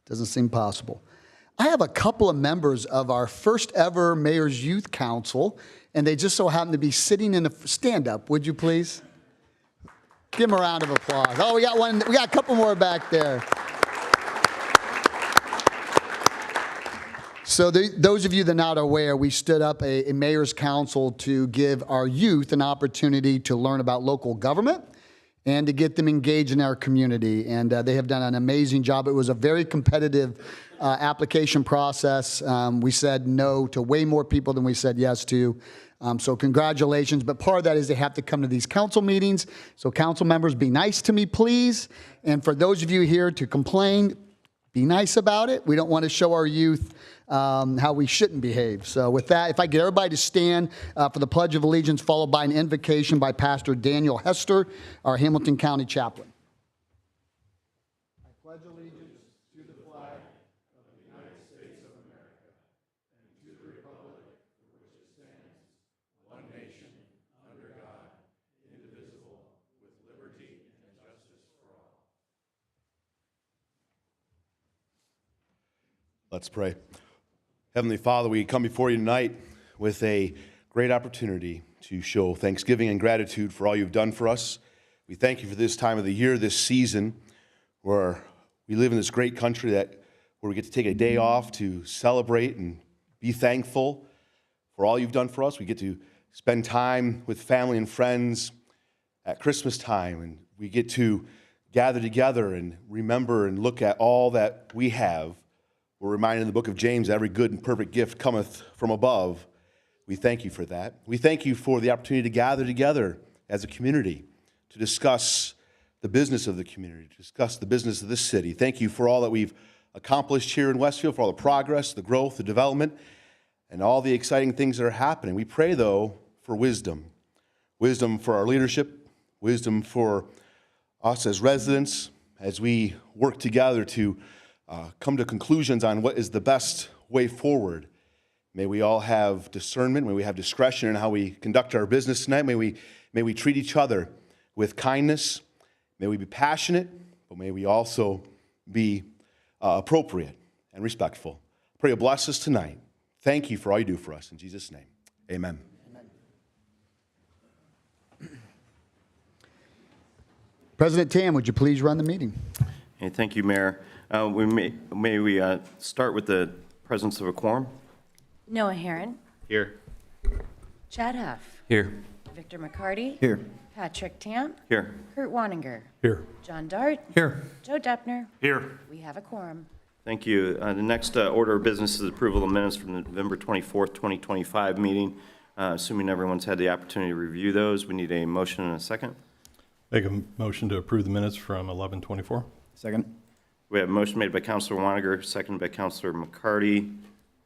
Doesn't seem possible. I have a couple of members of our first ever Mayor's Youth Council, and they just so happen to be sitting in a stand up. Would you please? Give them a round of applause. Oh, we got one. We got a couple more back there. So those of you that are not aware, we stood up a mayor's council to give our youth an opportunity to learn about local government and to get them engaged in our community. And they have done an amazing job. It was a very competitive application process. We said no to way more people than we said yes to. So congratulations. But part of that is they have to come to these council meetings. So council members, be nice to me, please. And for those of you here to complain, be nice about it. We don't want to show our youth how we shouldn't behave. So with that, if I get everybody to stand for the Pledge of Allegiance, followed by an invocation by Pastor Daniel Hester, our Hamilton County chaplain. I pledge allegiance to the flag of the United States of America and to the republic for which it stands, one nation, under God, indivisible, with liberty and justice for all. Let's pray. Heavenly Father, we come before you tonight with a great opportunity to show thanksgiving and gratitude for all you've done for us. We thank you for this time of the year, this season, where we live in this great country where we get to take a day off to celebrate and be thankful for all you've done for us. We get to spend time with family and friends at Christmas time, and we get to gather together and remember and look at all that we have. We're reminded in the book of James, every good and perfect gift cometh from above. We thank you for that. We thank you for the opportunity to gather together as a community to discuss the business of the community, to discuss the business of this city. Thank you for all that we've accomplished here in Westfield, for all the progress, the growth, the development, and all the exciting things that are happening. We pray, though, for wisdom. Wisdom for our leadership, wisdom for us as residents, as we work together to come to conclusions on what is the best way forward. May we all have discernment. May we have discretion in how we conduct our business tonight. May we treat each other with kindness. May we be passionate, but may we also be appropriate and respectful. Pray you'll bless us tonight. Thank you for all you do for us. In Jesus' name, amen. President Tam, would you please run the meeting? Hey, thank you, Mayor. May we start with the presence of a quorum? Noah Herron. Here. Chad Huff. Here. Victor McCarty. Here. Patrick Tam. Here. Kurt Waninger. Here. John Dart. Here. Joe Deppner. Here. We have a quorum. Thank you. The next order of business is approval of minutes from the November 24th, 2025 meeting. Assuming everyone's had the opportunity to review those, we need a motion and a second. Make a motion to approve the minutes from 11/24. Second. We have a motion made by Councilor Waninger, seconded by Councilor McCarty.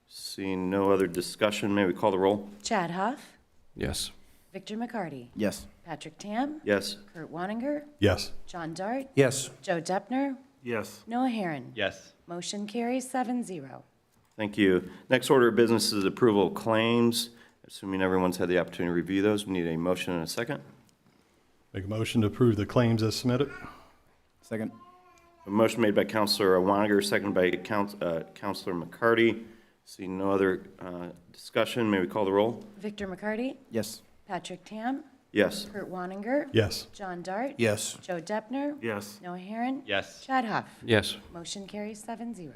Seeing no other discussion, may we call the roll? Chad Huff. Yes. Victor McCarty. Yes. Patrick Tam. Yes. Kurt Waninger. Yes. John Dart. Yes. Joe Deppner. Yes. Noah Herron. Yes. Motion carries 7-0. Thank you. Next order of business is approval of claims. Assuming everyone's had the opportunity to review those, we need a motion and a second. Make a motion to approve the claims as submitted. Second. A motion made by Councilor Waninger, seconded by Councilor McCarty. Seeing no other discussion, may we call the roll? Victor McCarty. Yes. Patrick Tam. Yes. Kurt Waninger. Yes. John Dart. Yes. Joe Deppner. Yes. Noah Herron. Yes. Chad Huff. Yes. Motion carries 7-0.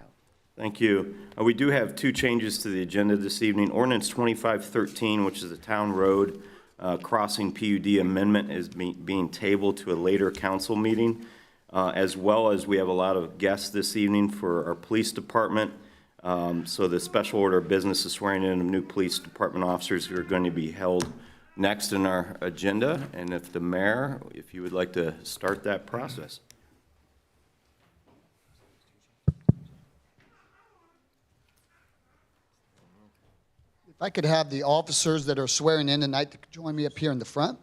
Thank you. We do have two changes to the agenda this evening. Ordinance 2513, which is the town road crossing PUD amendment, is being tabled to a later council meeting, as well as we have a lot of guests this evening for our police department. So the special order of business is swearing in of new police department officers who are going to be held next in our agenda. And if the mayor, if you would like to start that process. If I could have the officers that are swearing in tonight to join me up here in the front.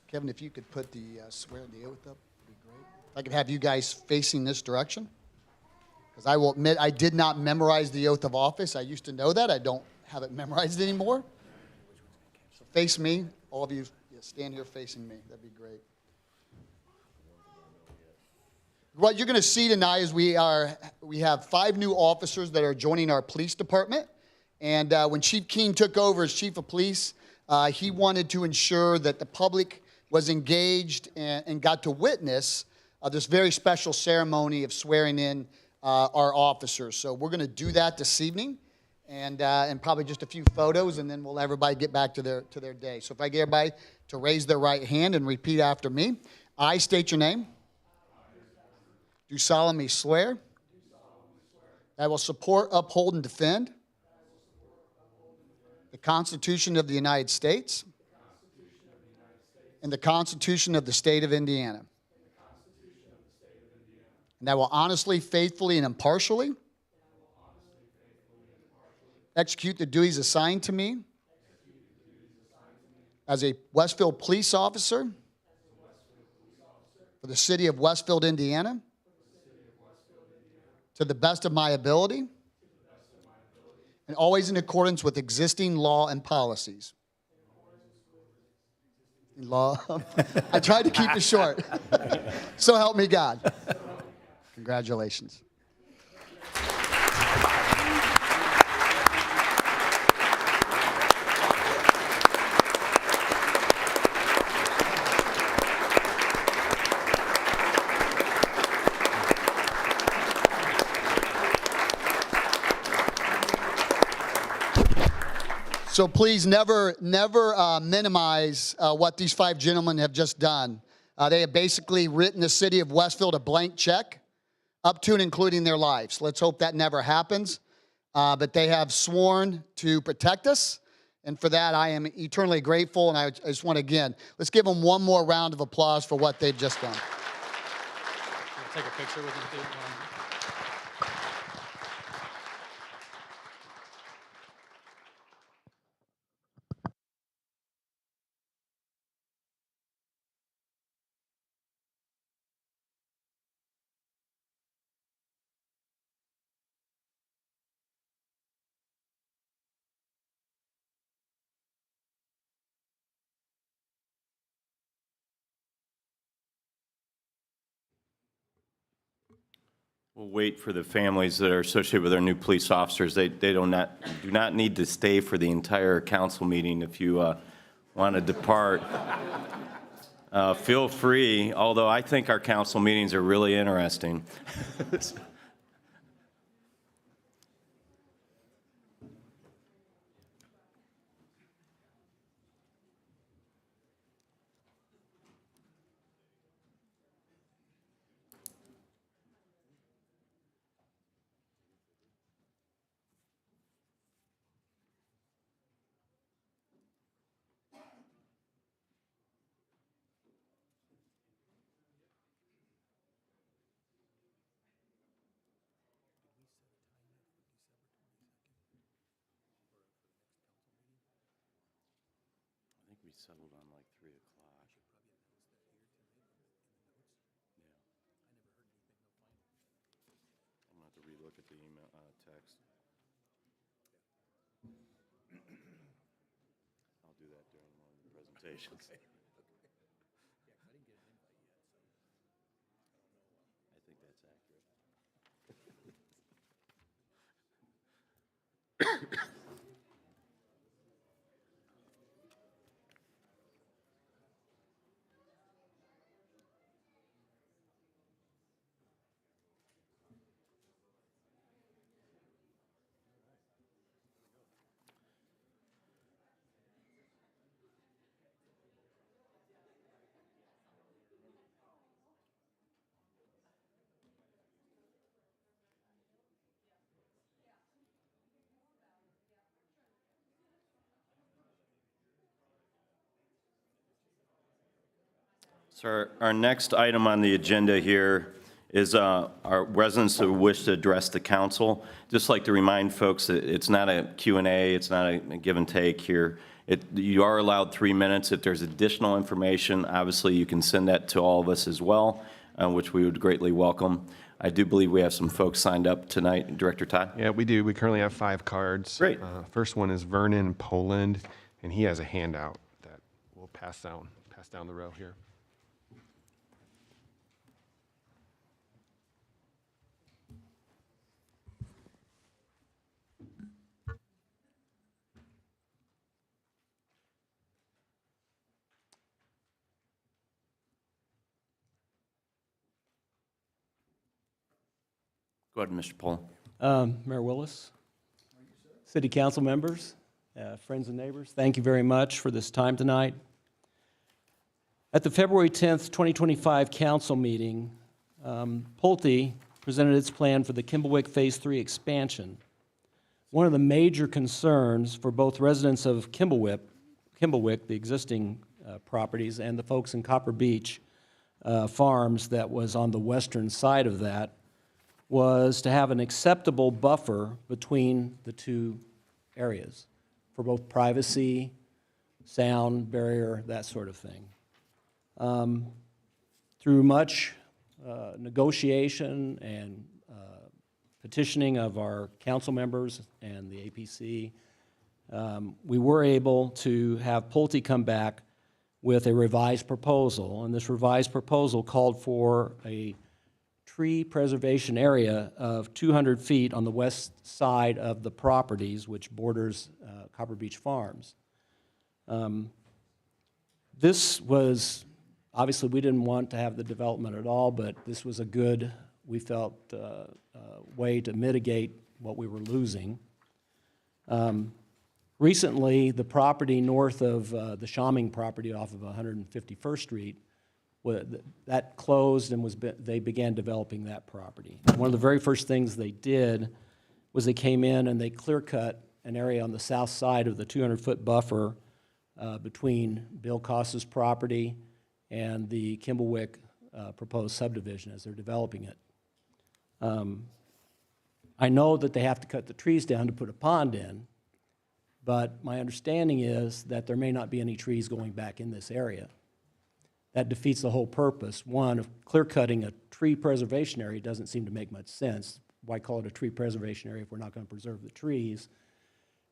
Kevin, if you could put the swear the oath up, would be great. If I could have you guys facing this direction. Because I will admit, I did not memorize the oath of office. I used to know that. I don't have it memorized anymore. So face me. All of you stand here facing me. That'd be great. What you're going to see tonight is we have 5 new officers that are joining our police department. And when Chief King took over as chief of police, he wanted to ensure that the public was engaged and got to witness this very special ceremony of swearing in our officers. So we're going to do that this evening, and probably just a few photos, and then we'll let everybody get back to their day. So if I get everybody to raise their right hand and repeat after me. I state your name. Do solemnly swear that I will support, uphold, and defend the Constitution of the United States and the Constitution of the State of Indiana. And I will honestly, faithfully, and impartially execute the duties assigned to me as a Westfield police officer for the city of Westfield, Indiana, to the best of my ability, and always in accordance with existing law and policies. Law. I tried to keep it short. So help me God. Congratulations. So please never minimize what these 5 gentlemen have just done. They have basically written the city of Westfield a blank check, up to and including their lives. Let's hope that never happens. But they have sworn to protect us, and for that I am eternally grateful. And I just want to, again, let's give them one more round of applause for what they've just done. Take a picture with you. We'll wait for the families that are associated with our new police officers. They do not need to stay for the entire council meeting. If you want to depart, feel free, although I think our council meetings are really interesting. I think we settled on like 3 o'clock. Yeah. I'm going to have to relook at the email text. I'll do that during one of the presentations. I think that's accurate. So our next item on the agenda here is our residents who wish to address the council. Just like to remind folks that it's not a Q&A, it's not a give and take here. You are allowed 3 minutes. If there's additional information, obviously you can send that to all of us as well, which we would greatly welcome. I do believe we have some folks signed up tonight. Director Todd? Yeah, we do. We currently have 5 cards. Great. First one is Vernon Poland, and he has a handout that we'll pass down the row here. Go ahead, Mr. Poland. Mayor Willis, city council members, friends and neighbors, thank you very much for this time tonight. At the February 10th, 2025 council meeting, Pulte presented its plan for the Kimblewick Phase 3 expansion. One of the major concerns for both residents of Kimblewick, the existing properties, and the folks in Copper Beach Farms that was on the western side of that was to have an acceptable buffer between the two areas for both privacy, sound barrier, that sort of thing. Through much negotiation and petitioning of our council members and the APC, we were able to have Pulte come back with a revised proposal, and this revised proposal called for a tree preservation area of 200 feet on the west side of the properties which borders Copper Beach Farms. This was, obviously we didn't want to have the development at all, but this was a good, we felt, way to mitigate what we were losing. Recently, the property north of the Schauming property off of 151st Street, that closed and they began developing that property. One of the very first things they did was they came in and they clear-cut an area on the south side of the 200-foot buffer between Bill Costa's property and the Kimblewick proposed subdivision as they're developing it. I know that they have to cut the trees down to put a pond in, but my understanding is that there may not be any trees going back in this area. That defeats the whole purpose. One, of clear-cutting a tree preservation area doesn't seem to make much sense. Why call it a tree preservation area if we're not going to preserve the trees?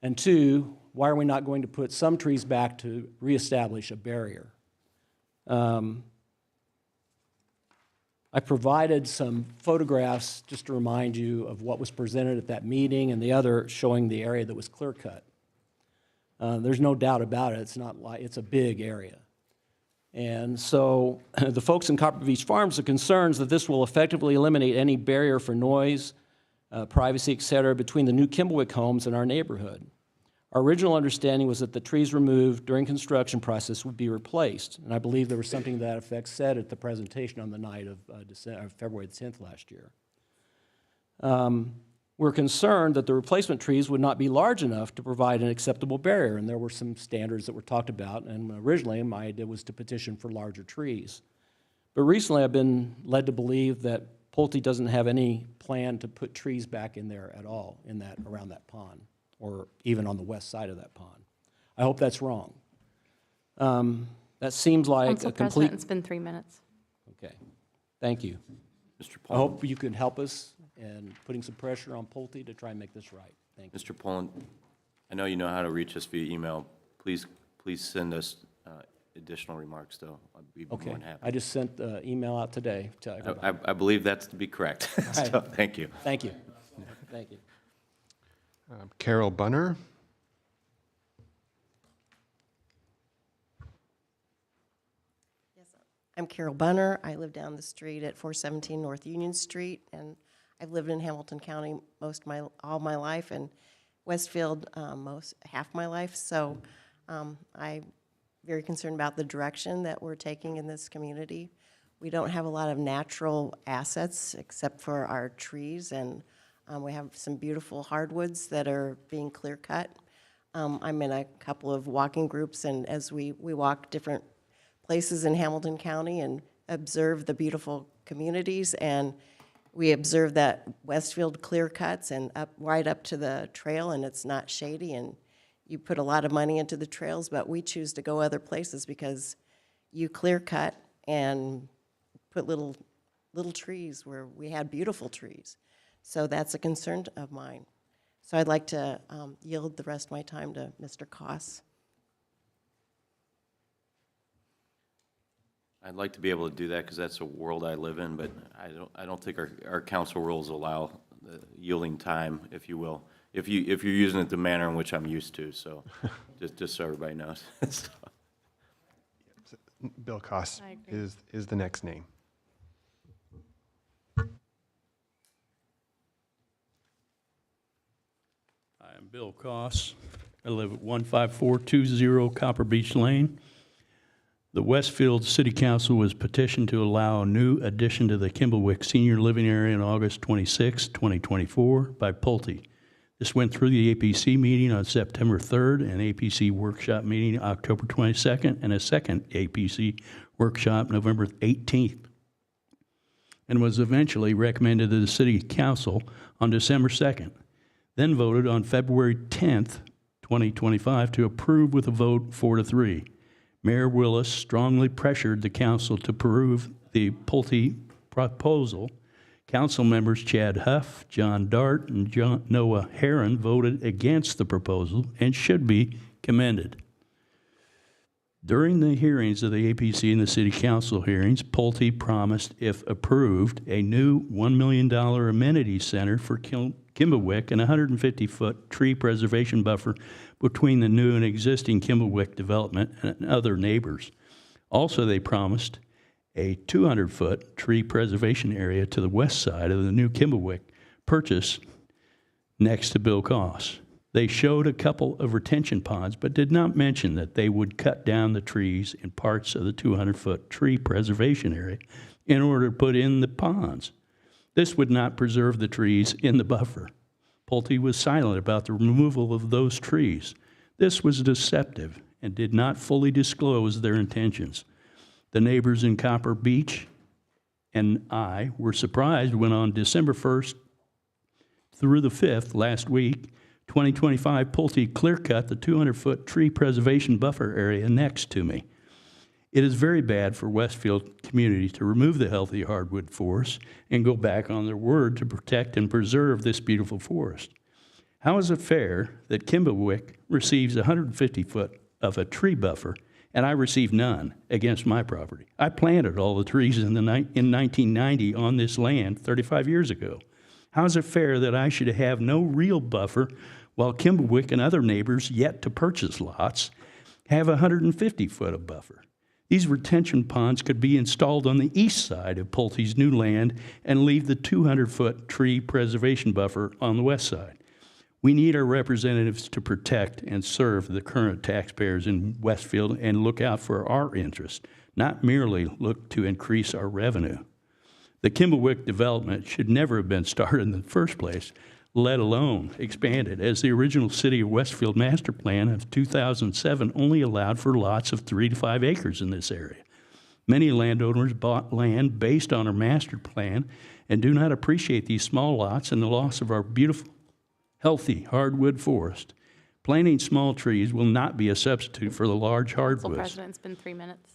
And two, why are we not going to put some trees back to reestablish a barrier? I provided some photographs just to remind you of what was presented at that meeting, and the other showing the area that was clear-cut. There's no doubt about it. It's a big area. And so the folks in Copper Beach Farms are concerned that this will effectively eliminate any barrier for noise, privacy, et cetera, between the new Kimblewick homes and our neighborhood. Our original understanding was that the trees removed during construction process would be replaced, and I believe there was something to that effect said at the presentation on the night of February the 10th last year. We're concerned that the replacement trees would not be large enough to provide an acceptable barrier, and there were some standards that were talked about, and originally my idea was to petition for larger trees. But recently I've been led to believe that Pulte doesn't have any plan to put trees back in there at all, around that pond, or even on the west side of that pond. I hope that's wrong. That seems like Council a complete... President, it's been 3 minutes. Okay, thank you. Mr. I Poland. hope you can help us in putting some pressure on Pulte to try and make this right. Thank you. Mr. Poland, I know you know how to reach us via email. Please send us additional remarks, though. I'd be more Okay, than happy. I just sent the email out today to everybody. I believe that's to be correct. right. So, thank you. Thank you. Thank you. Carol Bunner. I'm Carol Bunner. I live down the street at 417 North Union Street, and I've lived in Hamilton County all my life, and Westfield half my life. So I'm very concerned about the direction that we're taking in this community. We don't have a lot of natural assets except for our trees, and we have some beautiful hardwoods that are being clear cut. I'm in a couple of walking groups, and as we walk different places in Hamilton County and observe the beautiful communities, and we observe that Westfield clear cuts and right up to the trail, and it's not shady, and you put a lot of money into the trails, but we choose to go other places because you clear cut and put little trees where we had beautiful trees. So that's a concern of mine. So I'd like to yield the rest of my time to Mr. Koss. I'd like to be able to do that because that's a world I live in, but I don't think our council rules allow yielding time, if you will, if you're using it the manner in which I'm used to. So just so everybody knows. So. Bill Koss is the next name. I'm Bill Koss. I live at 15420 Copper Beach Lane. The Westfield City Council was petitioned to allow a new addition to the Kimblewick Senior Living Area on August 26, 2024 by Pulte. This went through the APC meeting on September 3rd, an APC workshop meeting October 22nd, and a second APC workshop November 18th, and was eventually recommended to the City Council on December 2nd, then voted on February 10th, 2025 to approve with a vote 4-3. Mayor Willis strongly pressured the council to approve the Pulte proposal. Council members Chad Huff, John Dart, and Noah Herron voted against the proposal and should be commended. During the hearings of the APC and the City Council hearings, Pulte promised, if approved, a new $1 million amenity center for Kimblewick and a 150-foot tree preservation buffer between the new and existing Kimblewick development and other neighbors. Also, they promised a 200-foot tree preservation area to the west side of the new Kimblewick purchase next to Bill Koss. They showed a couple of retention ponds, but did not mention that they would cut down the trees in parts of the 200-foot tree preservation area in order to put in the ponds. This would not preserve the trees in the buffer. Pulte was silent about the removal of those trees. This was deceptive and did not fully disclose their intentions. The neighbors in Copper Beach and I were surprised when on December 1st through the 5th last week, 2025, Pulte clear-cut the 200-foot tree preservation buffer area next to me. It is very bad for Westfield community to remove the healthy hardwood forest and go back on their word to protect and preserve this beautiful forest. How is it fair that Kimblewick receives 150 foot of a tree buffer and I receive none against my property? I planted all the trees in 1990 on this land 35 years ago. How is it fair that I should have no real buffer while Kimblewick and other neighbors yet to purchase lots have 150 foot of buffer? These retention ponds could be installed on the east side of Pulte's new land and leave the 200-foot tree preservation buffer on the west side. We need our representatives to protect and serve the current taxpayers in Westfield and look out for our interests, not merely look to increase our revenue. The Kimblewick development should never have been started in the first place, let alone expanded, as the original City of Westfield master plan of 2007 only allowed for lots of 3 to 5 acres in this area. Many landowners bought land based on our master plan and do not appreciate these small lots and the loss of our beautiful, healthy hardwood forest. Planting small trees will not be a substitute for the large hardwoods. Council President, it's been 3 minutes.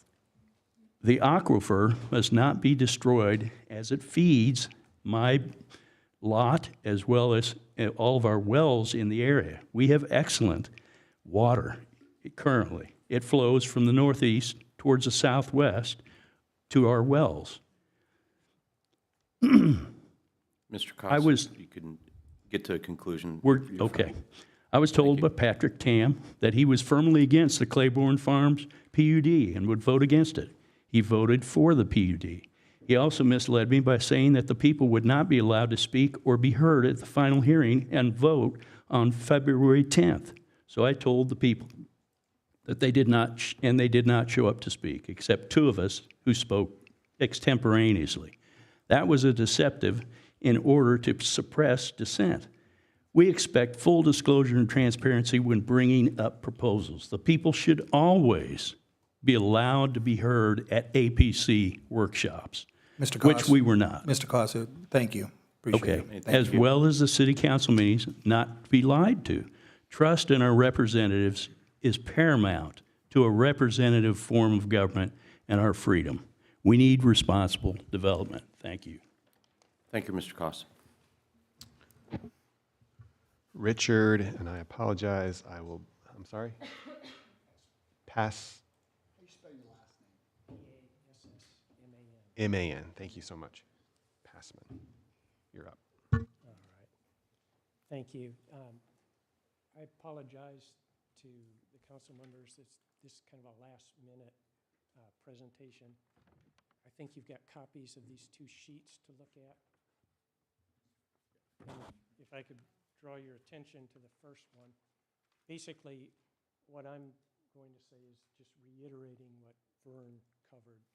The aquifer must not be destroyed as it feeds my lot as well as all of our wells in the area. We have excellent water currently. It flows from the northeast towards the southwest to our wells. Mr. Costa, you can get to a conclusion. Okay. I was told by Patrick Tam that he was firmly against the Claiborne Farms PUD and would vote against it. He voted for the PUD. He also misled me by saying that the people would not be allowed to speak or be heard at the final hearing and vote on February 10th. So I told the people that they did not, and they did not show up to speak, except 2 of us who spoke extemporaneously. That was a deceptive in order to suppress dissent. We expect full disclosure and transparency when bringing up proposals. The people should always be allowed to be heard at APC workshops, Mr. Koss, which we were not. Mr. Koss, thank you. Appreciate Okay, it. as well as the city council meetings, not to be lied to. Trust in our representatives is paramount to a representative form of government and our freedom. We need responsible development. Thank you. Thank you, Mr. Costa. Richard, and I apologize, I'm sorry? Pass. M-A-N. Thank you so much. Passman, you're up. All right. Thank you. I apologize to the council members. This is kind of a last-minute presentation. I think you've got copies of these 2 sheets to look at. And if I could draw your attention to the first one. Basically, what I'm going to say is just reiterating what Vern covered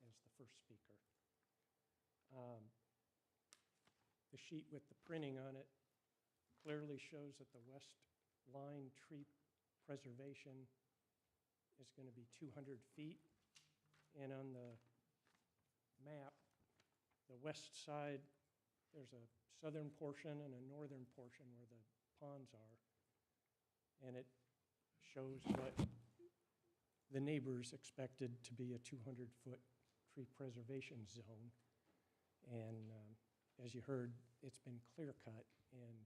as the first speaker. The sheet with the printing on it clearly shows that the west line tree preservation is going to be 200 feet. And on the map, the west side, there's a southern portion and a northern portion where the ponds are. And it shows what the neighbors expected to be a 200-foot tree preservation zone. And as you heard, it's been clear-cut. And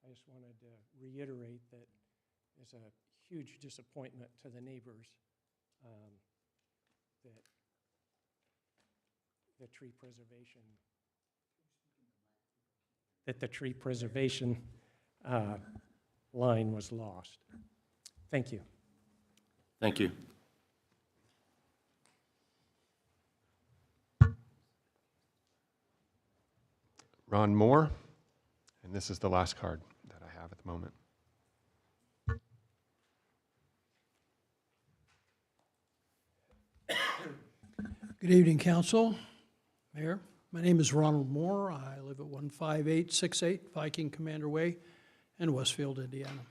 I just wanted to reiterate that it's a huge disappointment to the neighbors that the tree preservation line was lost. Thank you. Thank you. Ron Moore, and this is the last card that I have at the moment. Good evening, Council, Mayor. My name is Ronald Moore. I live at 15868 Viking Commander Way in Westfield, Indiana.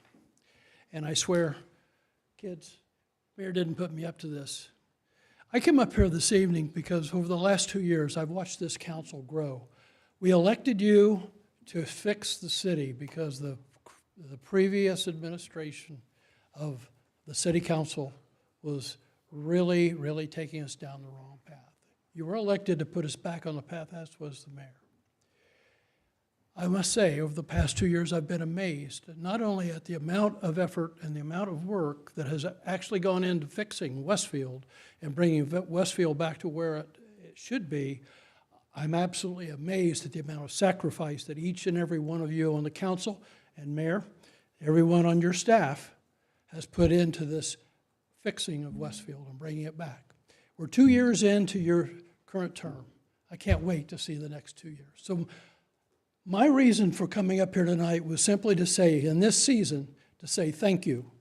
And I swear, kids, Mayor didn't put me up to this. I came up here this evening because over the last 2 years, I've watched this council grow. We elected you to fix the city because the previous administration of the city council was really, really taking us down the wrong path. You were elected to put us back on the path, as was the mayor. I must say, over the past 2 years, I've been amazed, not only at the amount of effort and the amount of work that has actually gone into fixing Westfield and bringing Westfield back to where it should be. I'm absolutely amazed at the amount of sacrifice that each and every one of you on the council and mayor, everyone on your staff has put into this fixing of Westfield and bringing it back. We're 2 years into your current term. I can't wait to see the next 2 years. So my reason for coming up here tonight was simply to say, in this season, to say thank you.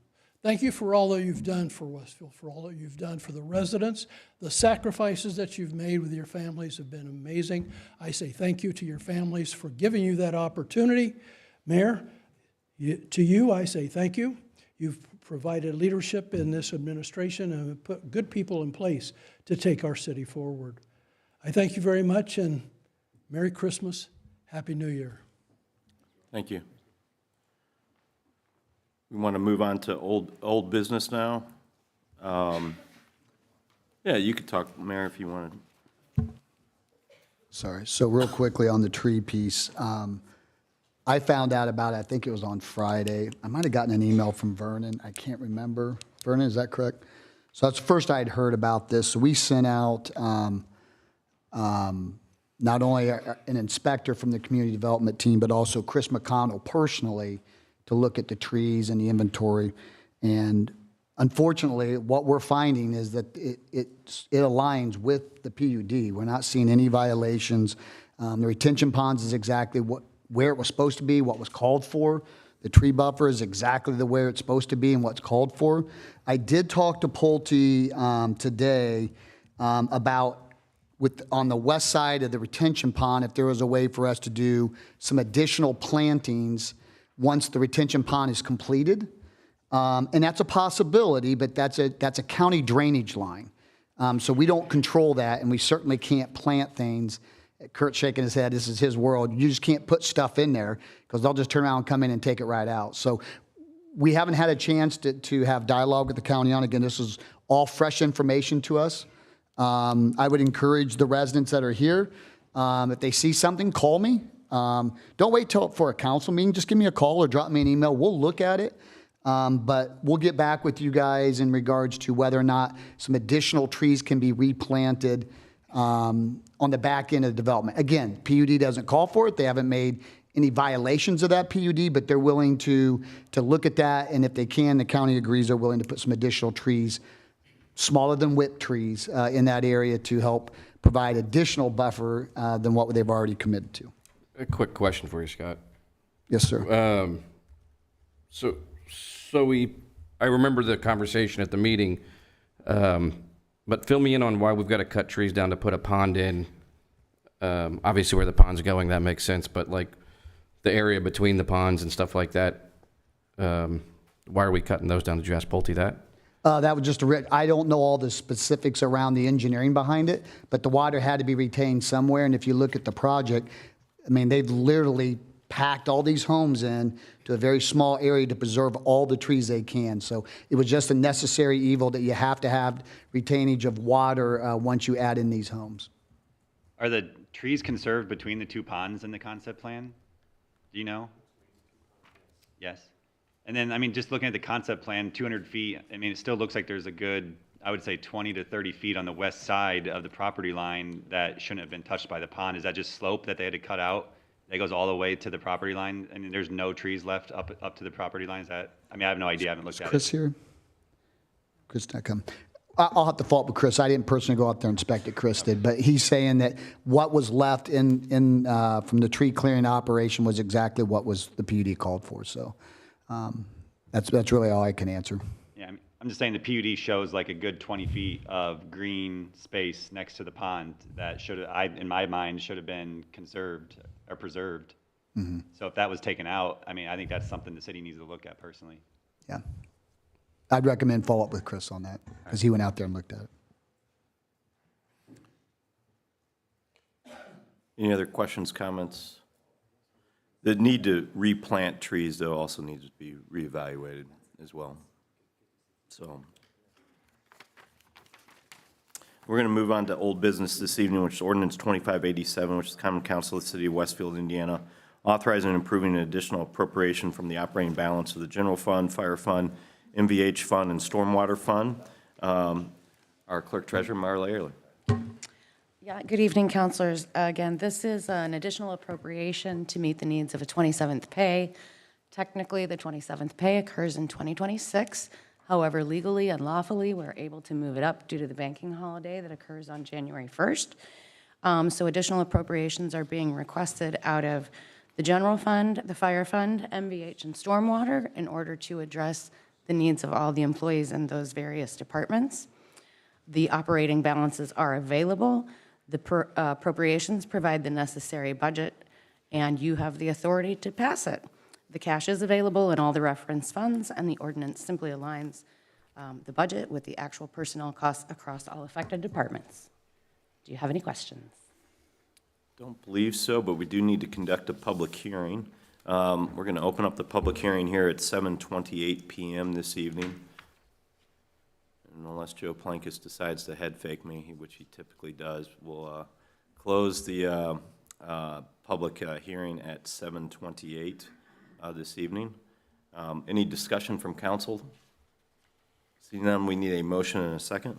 Thank you for all that you've done for Westfield, for all that you've done for the residents. The sacrifices that you've made with your families have been amazing. I say thank you to your families for giving you that opportunity. Mayor, to you, I say thank you. You've provided leadership in this administration and put good people in place to take our city forward. I thank you very much, and Merry Christmas, Happy New Year. Thank you. We want to move on to old business now. Yeah, you could talk, Mayor, if you wanted. Sorry. So real quickly on the tree piece, I found out about it, I think it was on Friday. I might have gotten an email from Vernon. I can't remember. Vernon, is that correct? So that's the first I had heard about this. So we sent out not only an inspector from the community development team, but also Chris McConnell personally to look at the trees and the inventory. And unfortunately, what we're finding is that it aligns with the PUD. We're not seeing any violations. The retention ponds is exactly where it was supposed to be, what was called for. The tree buffer is exactly the way it's supposed to be and what's called for. I did talk to Pulte today about on the west side of the retention pond, if there was a way for us to do some additional plantings once the retention pond is completed. And that's a possibility, but that's a county drainage line. So we don't control that, and we certainly can't plant things. Kurt's shaking his head. This is his world. You just can't put stuff in there because they'll just turn around and come in and take it right out. So we haven't had a chance to have dialogue with the county on it. Again, this is all fresh information to us. I would encourage the residents that are here, if they see something, call me. Don't wait for a council meeting. Just give me a call or drop me an email. We'll look at it. But we'll get back with you guys in regards to whether or not some additional trees can be replanted on the back end of the development. Again, PUD doesn't call for it. They haven't made any violations of that PUD, but they're willing to look at that. And if they can, the county agrees they're willing to put some additional trees, smaller than whip trees, in that area to help provide additional buffer than what they've already committed to. A quick question for you, Scott. Yes, sir. So I remember the conversation at the meeting, but fill me in on why we've got to cut trees down to put a pond in. Obviously where the pond's going, that makes sense, but like the area between the ponds and stuff like that, why are we cutting those down? Did you ask Pulte that? That was just I don't know all the specifics around the engineering behind it, but the water had to be retained somewhere. And if you look at the project, I mean, they've literally packed all these homes in to a very small area to preserve all the trees they can. So it was just a necessary evil that you have to have retainage of water once you add in these homes. Are the trees conserved between the two ponds in the concept plan? Do you know? Yes. And then, I mean, just looking at the concept plan, 200 feet, I mean, it still looks like there's a good, I would say 20 to 30 feet on the west side of the property line that shouldn't have been touched by the pond. Is that just slope that they had to cut out? That goes all the way to the property line? I mean, there's no trees left up to the property line? Is that, I mean, I have no idea. I haven't looked at it. Chris here? Chris not come. I'll have to fault with Chris. I didn't personally go out there and inspect it. Chris did, but he's saying that what was left in from the tree clearing operation was exactly what was the PUD called for. So that's really all I can answer. Yeah, I'm just saying the PUD shows like a good 20 feet of green space next to the pond that should have, in my mind, should have been conserved or preserved. Mm-hmm. So if that was taken out, I mean, I think that's something the city needs to look at personally. Yeah. I'd recommend follow up with Chris on that because he went out there and looked at it. Any other questions, comments? The need to replant trees, though, also needs to be reevaluated as well. So we're going to move on to old business this evening, which is Ordinance 2587, which is the Common Council of the City of Westfield, Indiana, authorizing and approving an additional appropriation from the operating balance of the General Fund, Fire Fund, MVH Fund, and Stormwater Fund. Our Clerk Treasurer, Marla Ehrler. Yeah, good evening, councilors. Again, this is an additional appropriation to meet the needs of a 27th pay. Technically, the 27th pay occurs in 2026. However, legally and lawfully, we're able to move it up due to the banking holiday that occurs on January 1st. So additional appropriations are being requested out of the General Fund, the Fire Fund, MVH, and Stormwater in order to address the needs of all the employees in those various departments. The operating balances are available. The appropriations provide the necessary budget, and you have the authority to pass it. The cash is available in all the reference funds, and the ordinance simply aligns the budget with the actual personnel costs across all affected departments. Do you have any questions? Don't believe so, but we do need to conduct a public hearing. We're going to open up the public hearing here at 7:28 p.m. this evening. And unless Joe Plankus decides to head fake me, which he typically does, we'll close the public hearing at 7:28 this evening. Any discussion from council? Seeing none, we need a motion and a second.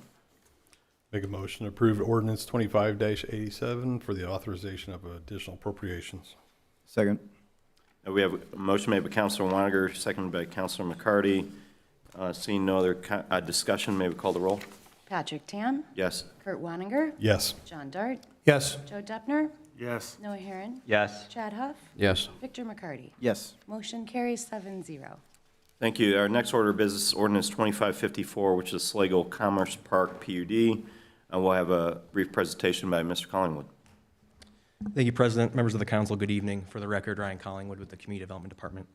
Make a motion to approve ordinance 25-87 for the authorization of additional appropriations. Second. We have a motion made by Councilor Waniger, seconded by Councilor McCarty. Seeing no other discussion, may we call the roll? Patrick Tam? Yes. Kurt Wanninger? Yes. John Dart? Yes. Joe Deppner? Yes. Noah Herron? Yes. Chad Huff? Yes. Victor McCarty? Yes. Motion carries 7-0. Thank you. Our next order of business, ordinance 2554, which is Sligo Commerce Park PUD. We'll have a brief presentation by Mr. Collingwood. Thank you, President. Members of the council, good evening. For the record, Ryan Collingwood with the Community Development Department.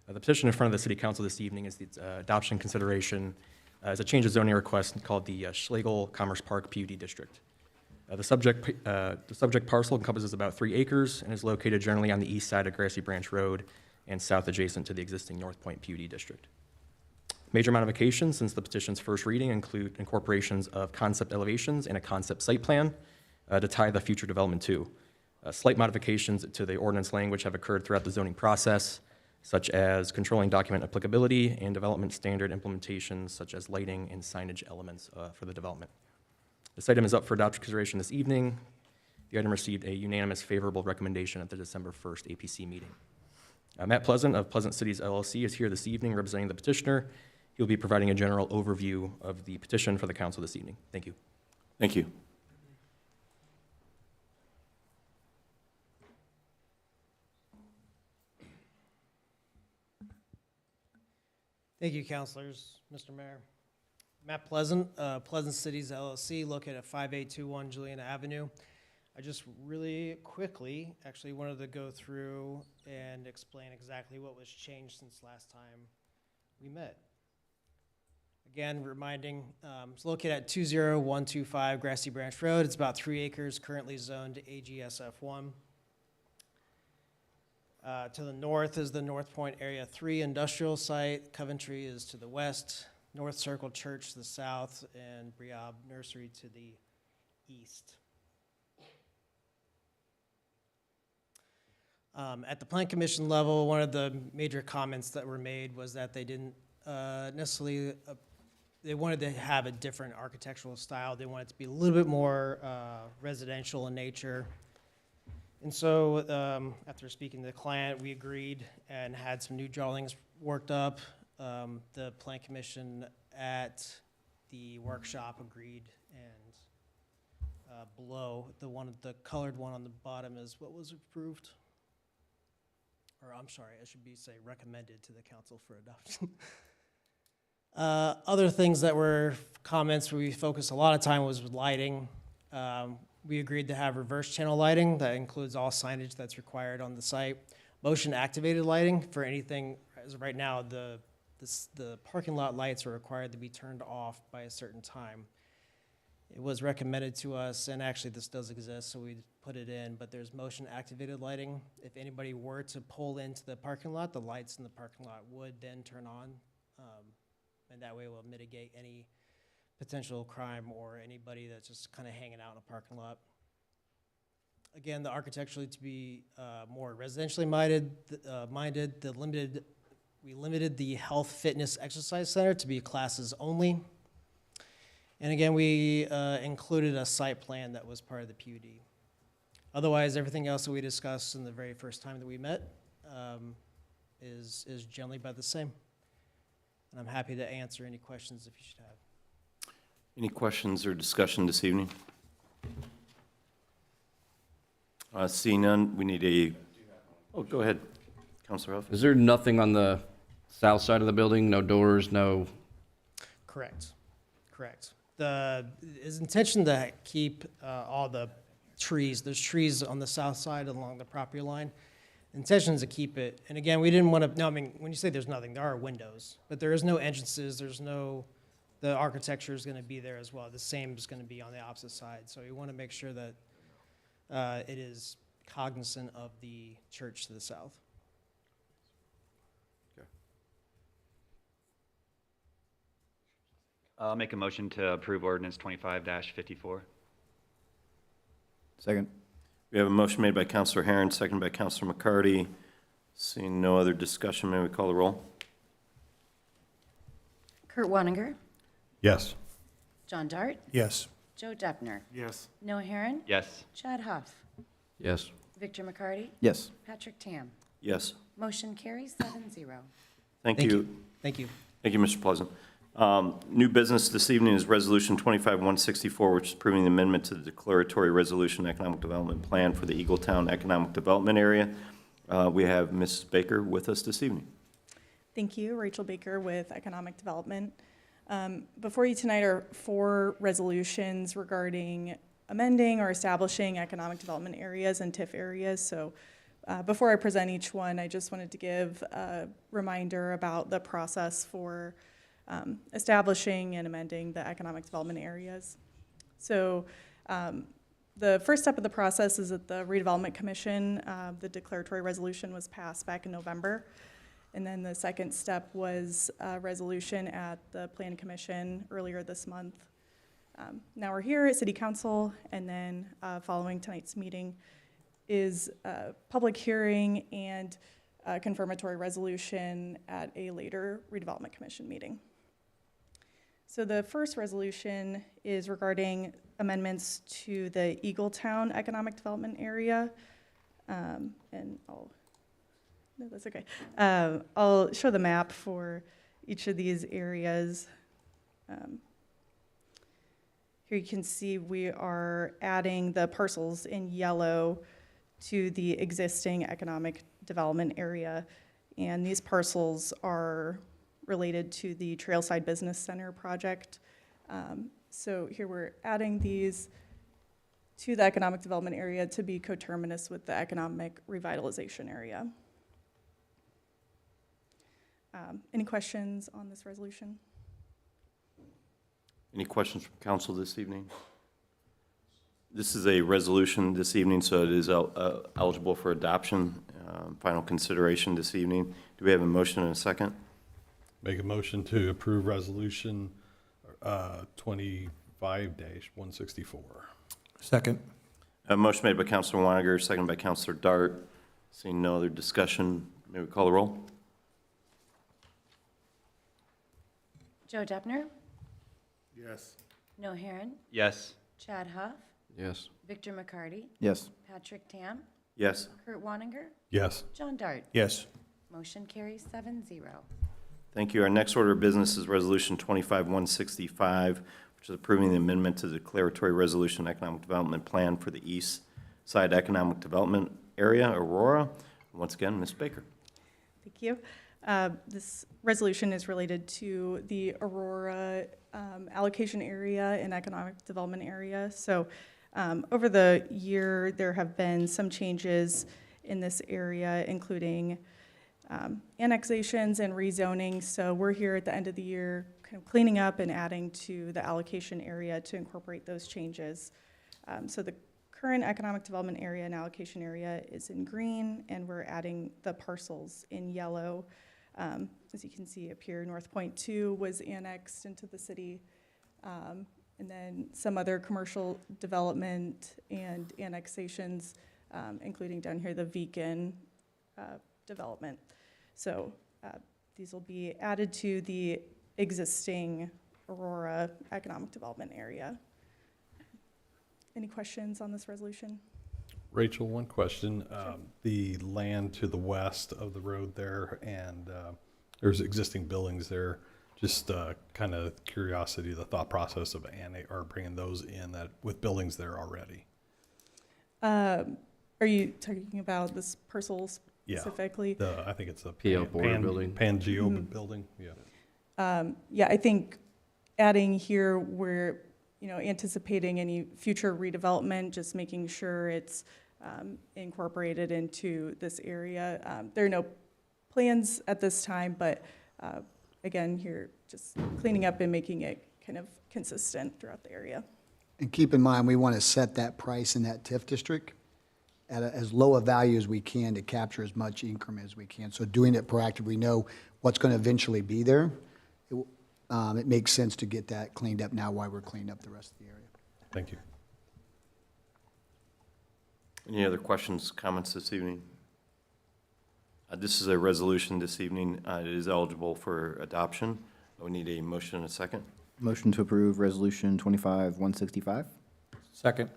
The petition in front of the City Council this evening is the adoption consideration as a change of zoning request called the Schlegel Commerce Park PUD District. The subject parcel encompasses about 3 acres and is located generally on the east side of Grassy Branch Road and south adjacent to the existing North Point PUD District. Major modifications since the petition's first reading include incorporations of concept elevations and a concept site plan to tie the future development to. Slight modifications to the ordinance language have occurred throughout the zoning process, such as controlling document applicability and development standard implementations, such as lighting and signage elements for the development. This item is up for adoption consideration this evening. The item received a unanimous favorable recommendation at the December 1st APC meeting. Matt Pleasant of Pleasant Cities LLC is here this evening representing the petitioner. He will be providing a general overview of the petition for the council this evening. Thank you. Thank you. Thank you, councilors. Mr. Mayor. Matt Pleasant, Pleasant Cities LLC, located at 5821 Juliana Avenue. I just really quickly actually wanted to go through and explain exactly what was changed since last time we met. Again, reminding, it's located at 20125 Grassy Branch Road. It's about 3 acres, currently zoned AGSF1. To the north is the North Point Area 3 industrial site. Coventry is to the west. North Circle Church to the south, and Briab Nursery to the east. At the Plan Commission level, one of the major comments that were made was that they didn't necessarily, they wanted to have a different architectural style. They wanted it to be a little bit more residential in nature. And so after speaking to the client, we agreed and had some new drawings worked up. The Plan Commission at the workshop agreed, and below, the colored one on the bottom is what was approved. Or I'm sorry, I should say recommended to the council for adoption. Other things that were comments we focused a lot of time was with lighting. We agreed to have reverse channel lighting that includes all signage that's required on the site. Motion activated lighting for anything, as of right now, the parking lot lights are required to be turned off by a certain time. It was recommended to us, and actually this does exist, so we put it in, but there's motion activated lighting. If anybody were to pull into the parking lot, the lights in the parking lot would then turn on, and that way we'll mitigate any potential crime or anybody that's just kind of hanging out in a parking lot. Again, the architecturally to be more residentially minded, we limited the health, fitness, exercise center to be classes only. And again, we included a site plan that was part of the PUD. Otherwise, everything else that we discussed in the very first time that we met is generally about the same. And I'm happy to answer any questions if you should have. Any questions or discussion this evening? Seeing none, we need a, oh, go ahead, Councilor Huff. Is there nothing on the south side of the building? No doors, no? Correct. It's intention to keep all the trees. There's trees on the south side along the property line. Intention is to keep it. And again, we didn't want to, no, I mean, when you say there's nothing, there are windows, but there is no entrances. There's no, the architecture is going to be there as well. The same is going to be on the opposite side. So we want to make sure that it is cognizant of the church to the south. I'll make a motion to approve ordinance 25-54. Second. We have a motion made by Councilor Herron, seconded by Councilor McCarty. Seeing no other discussion, may we call the roll? Kurt Wanninger, Yes. John Dart, Yes. Joe Deppner, Yes. Noah Herron, Yes. Chad Huff, Yes. Victor McCarty, Yes. Patrick Tam. Yes. Motion carries 7-0. Thank you. Thank you. Thank you, Mr. Pleasant. New business this evening is Resolution 25-164, which is approving the amendment to the Declaratory Resolution Economic Development Plan for the Eagletown Economic Development Area. We have Mrs. Baker with us this evening. Thank you. Rachel Baker with Economic Development. Before you tonight are 4 resolutions regarding amending or establishing economic development areas and TIF areas. So before I present each one, I just wanted to give a reminder about the process for establishing and amending the economic development areas. So the first step of the process is at the Redevelopment Commission. The declaratory resolution was passed back in November. And then the second step was a resolution at the Plan Commission earlier this month. Now we're here at City Council, and then following tonight's meeting is a public hearing and a confirmatory resolution at a later Redevelopment Commission meeting. So the first resolution is regarding amendments to the Eagletown Economic Development Area. And no, that's okay. I'll show the map for each of these areas. Here you can see we are adding the parcels in yellow to the existing economic development area. And these parcels are related to the Trailside Business Center project. So here we're adding these to the economic development area to be coterminous with the economic revitalization area. Any questions on this resolution? Any questions from council this evening? This is a resolution this evening, so it is eligible for adoption, final consideration this evening. Do we have a motion and a second? Make a motion to approve resolution 25-164. Second. A motion made by Councilor Woniger, seconded by Councilor Dart. Seeing no other discussion, may we call the roll? Joe Deppner, Yes. Noah Herron, Yes. Chad Huff, Yes. Victor McCarty, Yes. Patrick Tam, Yes. Kurt Wanninger, Yes. John Dart. Yes. Motion carries 7-0. Thank you. Our next order of business is Resolution 25-165, which is approving the amendment to the declaratory resolution economic development plan for the East Side Economic Development Area, Aurora. Once again, Ms. Baker. Thank you. This resolution is related to the Aurora allocation area and economic development area. So over the year, there have been some changes in this area, including annexations and rezoning. So we're here at the end of the year kind of cleaning up and adding to the allocation area to incorporate those changes. So the current economic development area and allocation area is in green, and we're adding the parcels in yellow. As you can see up here, North Point 2 was annexed into the city, and then some other commercial development and annexations, including down here the Beacon development. So these will be added to the existing Aurora economic development area. Any questions on this resolution? Rachel, one question. The land to the west of the road there, and there's existing buildings there. Just kind of curiosity, the thought process of bringing those in that with buildings there already. Are you talking about this parcel specifically? Yeah, I think it's a PL border building. Pangeo building. Yeah. Yeah, I think adding here, we're anticipating any future redevelopment, just making sure it's incorporated into this area. There are no plans at this time, but again, here just cleaning up and making it kind of consistent throughout the area. And keep in mind, we want to set that price in that TIF district at as low a value as we can to capture as much increment as we can. So doing it proactively, we know what's going to eventually be there. It makes sense to get that cleaned up now while we're cleaning up the rest of the area. Thank you. Any other questions, comments this evening? This is a resolution this evening. It is eligible for adoption. We need a motion and a second. Motion to approve resolution 25-165. Second.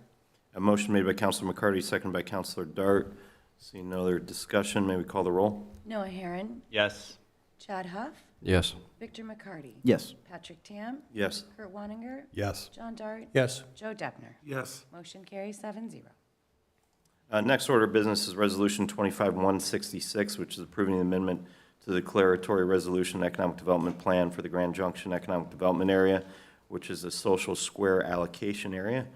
A motion made by Councilor McCarty, seconded by Councilor Dart. Seeing no other discussion, may we call the roll? Noah Herron, Yes. Chad Huff, Yes. Victor McCarty, Yes. Patrick Tam, Yes. Kurt Wanninger, Yes. John Dart, Yes. Joe Deppner. Yes. Motion carries 7-0. Next order of business is Resolution 25-166, which is approving the amendment to the declaratory resolution economic development plan for the Grand Junction Economic Development Area, which is a social square allocation area.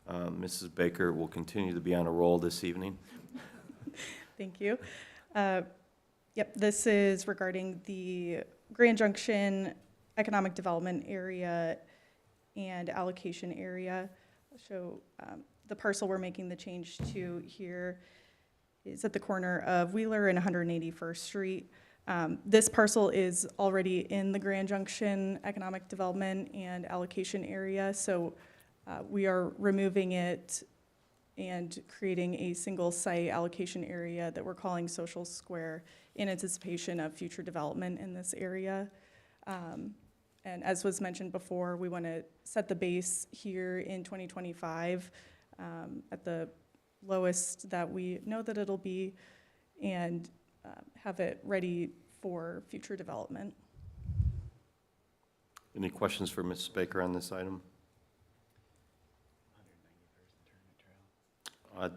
Mrs. Baker will continue to be on a roll this evening. Thank you. Yep, this is regarding the Grand Junction Economic Development Area and Allocation Area. I'll show the parcel we're making the change to here is at the corner of Wheeler and 181st Street. This parcel is already in the Grand Junction Economic Development and Allocation Area, so we are removing it and creating a single site allocation area that we're calling Social Square in anticipation of future development in this area. And as was mentioned before, we want to set the base here in 2025 at the lowest that we know that it'll be, and have it ready for future development. Any questions for Mrs. Baker on this item?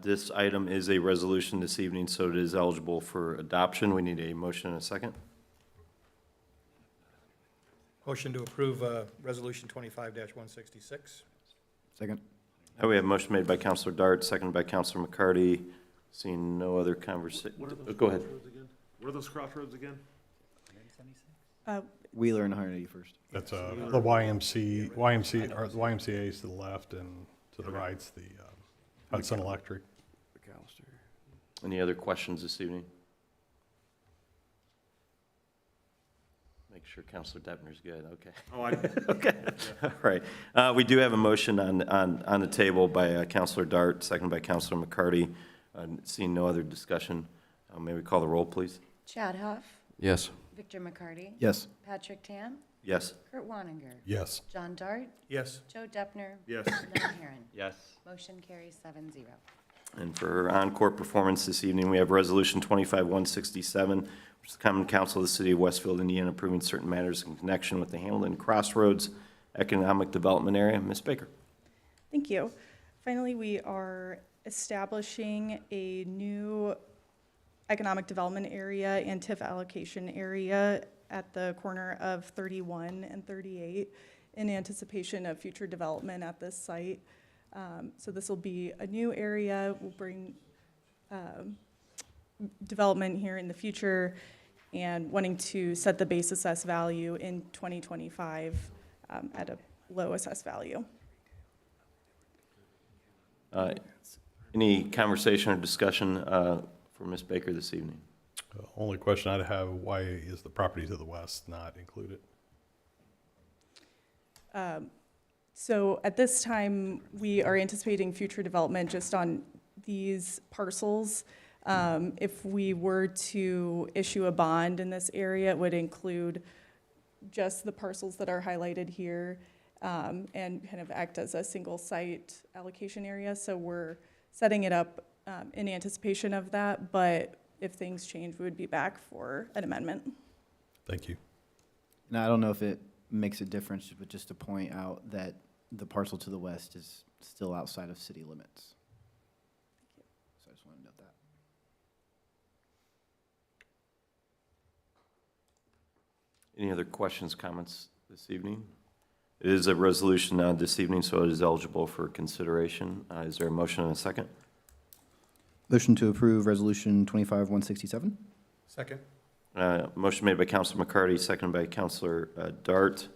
This item is a resolution this evening, so it is eligible for adoption. We need a motion and a second. Motion to approve Resolution 25-166. Second. We have a motion made by Counselor Dart, seconded by Counselor McCarty. Seeing no other conversation. Go ahead. What are those crossroads again? Wheeler and Hardy first. That's the YMCA is to the left, and to the right's the Hudson Electric. Any other questions this evening? Make sure Counselor Deppner's good, okay. Oh, I. Okay, all right. We do have a motion on the table by Counselor Dart, seconded by Counselor McCarty. Seeing no other discussion, may we call the roll, please? Chad Huff. Yes. Victor McCarty. Yes. Patrick Tam. Yes. Kurt Wanninger. Yes. John Dart. Yes. Joe Deppner. Yes. Noah Herron. Yes. Motion carries 7-0. And for her encore performance this evening, we have Resolution 25-167, which is the Common Council of the City of Westfield, Indiana, approving certain matters in connection with the Hamilton Crossroads Economic Development Area. Ms. Baker. Thank you. Finally, we are establishing a new economic development area and TIF allocation area at the corner of 31 and 38 in anticipation of future development at this site. So this will be a new area. We'll bring development here in the future and wanting to set the base assessed value in 2025 at a low assessed value. Any conversation or discussion for Ms. Baker this evening? Only question I'd have, why is the property to the west not included? So at this time, we are anticipating future development just on these parcels. If we were to issue a bond in this area, it would include just the parcels that are highlighted here and kind of act as a single site allocation area. So we're setting it up in anticipation of that, but if things change, we would be back for an amendment. Thank you. Now, I don't know if it makes a difference, but just to point out that the parcel to the west is still outside of city limits. So I just want to note that. Any other questions, comments this evening? It is a resolution this evening, so it is eligible for consideration. Is there a motion and a second? Motion to approve Resolution 25-167. Second. Motion made by Counselor McCarty, seconded by Counselor Dart.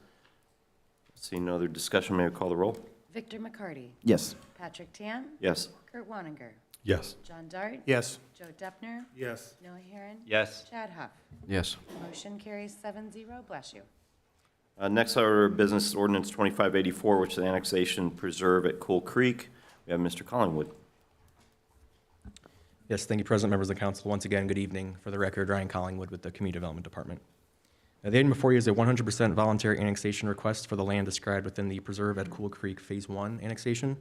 Seeing no other discussion, may I call the roll? Victor McCarty. Yes. Patrick Tam. Yes. Kurt Wanninger. Yes. John Dart. Yes. Joe Deppner. Yes. Noah Herron. Yes. Chad Huff. Yes. Motion carries 7-0. Bless you. Next order of business is Ordinance 2584, which is the annexation preserve at Cool Creek. We have Mr. Collingwood. Yes, thank you, President, members of the council. Once again, good evening. For the record, Ryan Collingwood with the Community Development Department. The item before you is a 100% voluntary annexation request for the land described within the Preserve at Cool Creek Phase 1 annexation.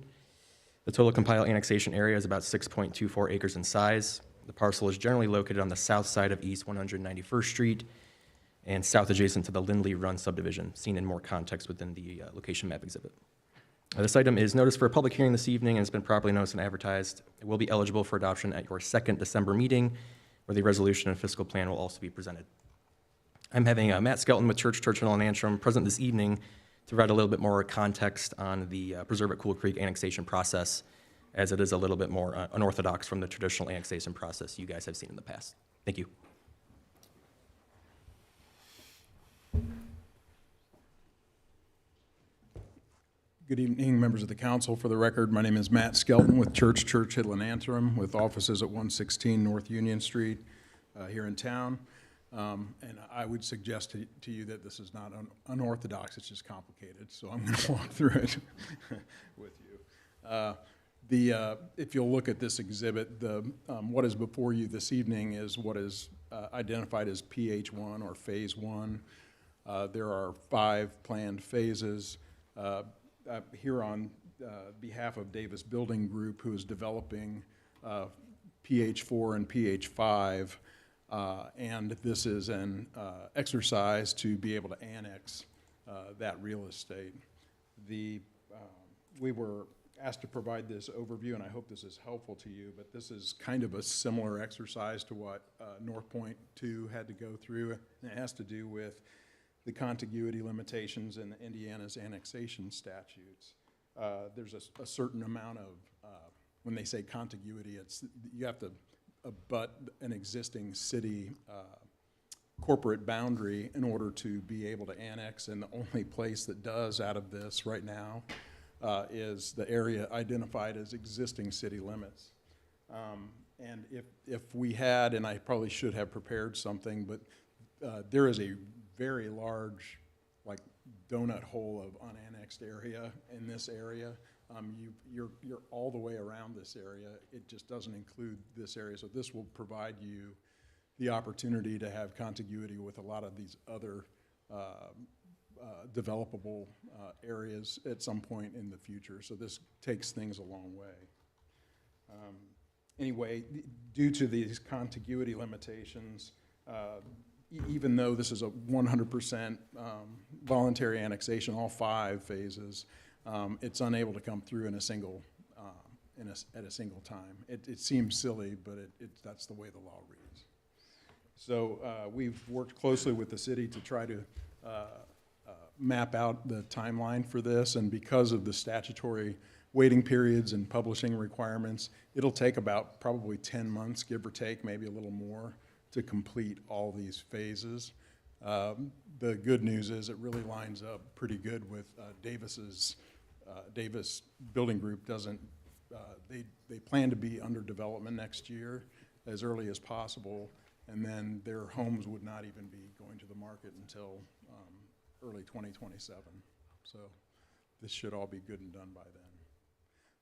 The total compiled annexation area is about 6.24 acres in size. The parcel is generally located on the south side of East 191st Street and south adjacent to the Lindley Run subdivision, seen in more context within the location map exhibit. This item is noticed for a public hearing this evening and has been properly noticed and advertised. It will be eligible for adoption at your second December meeting, where the resolution and fiscal plan will also be presented. I'm having Matt Skelton with Church Hill and Antrim present this evening to provide a little bit more context on the Preserve at Cool Creek annexation process, as it is a little bit more unorthodox from the traditional annexation process you guys have seen in the past. Thank you. Good evening, members of the council. For the record, my name is Matt Skelton with Church Hill and Antrim, with offices at 116 North Union Street here in town. And I would suggest to you that this is not unorthodox, it's just complicated. So I'm going to walk through it with you. If you'll look at this exhibit, what is before you this evening is what is identified as PH1 or Phase 1. There are 5 planned phases. Here on behalf of Davis Building Group, who is developing PH4 and PH5, and this is an exercise to be able to annex that real estate. We were asked to provide this overview, and I hope this is helpful to you, but this is kind of a similar exercise to what North Point 2 had to go through, and it has to do with the contiguity limitations in Indiana's annexation statutes. There's a certain amount of, when they say contiguity, it's, you have to abut an existing city corporate boundary in order to be able to annex, and the only place that does out of this right now is the area identified as existing city limits. And if we had, and I probably should have prepared something, but there is a very large, like, donut hole of unannexed area in this area. You're all the way around this area. It just doesn't include this area. So this will provide you the opportunity to have contiguity with a lot of these other developable areas at some point in the future. So this takes things a long way. Anyway, due to these contiguity limitations, even though this is a 100% voluntary annexation, all 5 phases, it's unable to come through in a single, at a single time. It seems silly, but that's the way the law reads. So we've worked closely with the city to try to map out the timeline for this, and because of the statutory waiting periods and publishing requirements, it'll take about probably 10 months, give or take, maybe a little more, to complete all these phases. The good news is it really lines up pretty good with Davis Building Group doesn't, they plan to be under development next year as early as possible, and then their homes would not even be going to the market until early 2027. So this should all be good and done by then.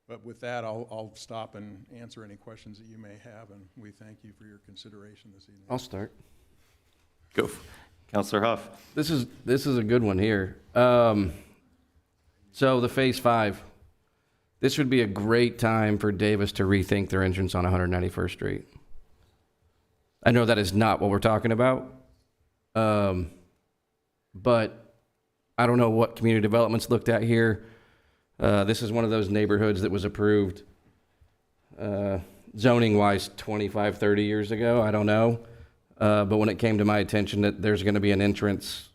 But with that, I'll stop and answer any questions that you may have, and we thank you for your consideration this evening. I'll start. Go. Counselor Huff. This is a good one here. So the Phase 5. This would be a great time for Davis to rethink their entrance on 191st Street. I know that is not what we're talking about, but I don't know what community development's looked at here. This is one of those neighborhoods that was approved zoning-wise 25, 30 years ago. I don't know. But when it came to my attention that there's going to be an entrance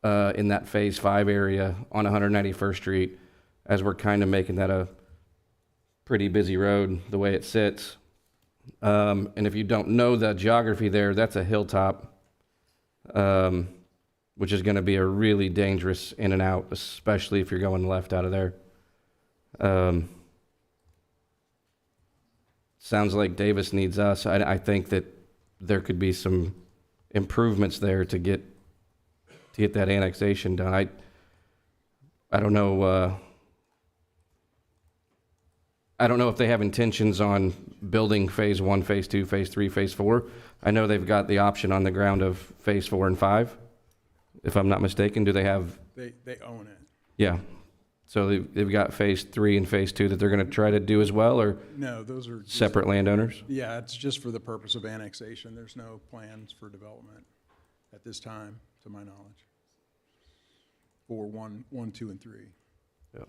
in that Phase 5 area on 191st Street, as we're kind of making that a pretty busy road the way it sits. And if you don't know the geography there, that's a hilltop, which is going to be a really dangerous in and out, especially if you're going left out of there. Sounds like Davis needs us. I think that there could be some improvements there to get that annexation done. I don't know. I don't know if they have intentions on building Phase 1, Phase 2, Phase 3, Phase 4. I know they've got the option on the ground of Phase 4 and 5, if I'm not mistaken. Do they have? They own it. Yeah. So they've got Phase 3 and Phase 2 that they're going to try to do as well, or no, those are just separate landowners? Yeah, it's just for the purpose of annexation. There's no plans for development at this time, to my knowledge, for 1, 2, and 3. Yeah.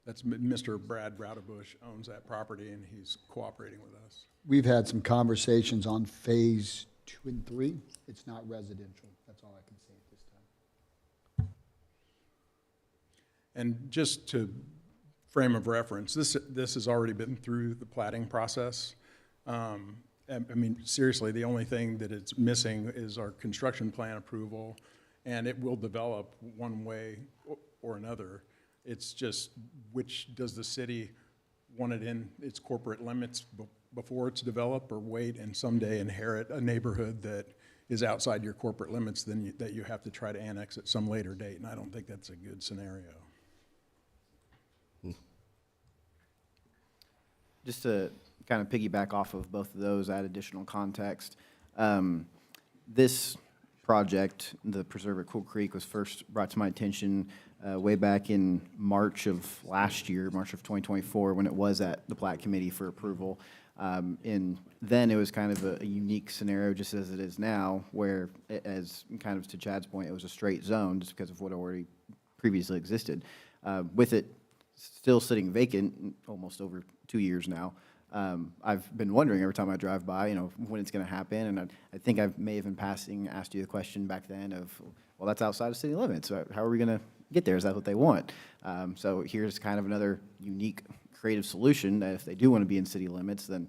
That's Mr. Brad Browderbush owns that property, and he's cooperating with us. We've had some conversations on Phase 2 and 3. It's not residential. That's all I can say at this time. And just to frame of reference, this has already been through the platting process. I mean, seriously, the only thing that it's missing is our construction plan approval, and it will develop one way or another. It's just, which does the city want it in its corporate limits before it's developed, or wait and someday inherit a neighborhood that is outside your corporate limits, then that you have to try to annex at some later date, and I don't think that's a good scenario. Just to kind of piggyback off of both of those, add additional context. This project, the Preserve at Cool Creek, was first brought to my attention way back in March of last year, March of 2024, when it was at the Plat Committee for approval. And then it was kind of a unique scenario, just as it is now, where, as kind of to Chad's point, it was a straight zone just because of what already previously existed. With it still sitting vacant almost over 2 years now, I've been wondering every time I drive by, when it's going to happen. And I think I may have in passing asked you the question back then of, well, that's outside of city limits. So how are we going to get there? Is that what they want? So here's kind of another unique, creative solution that if they do want to be in city limits, then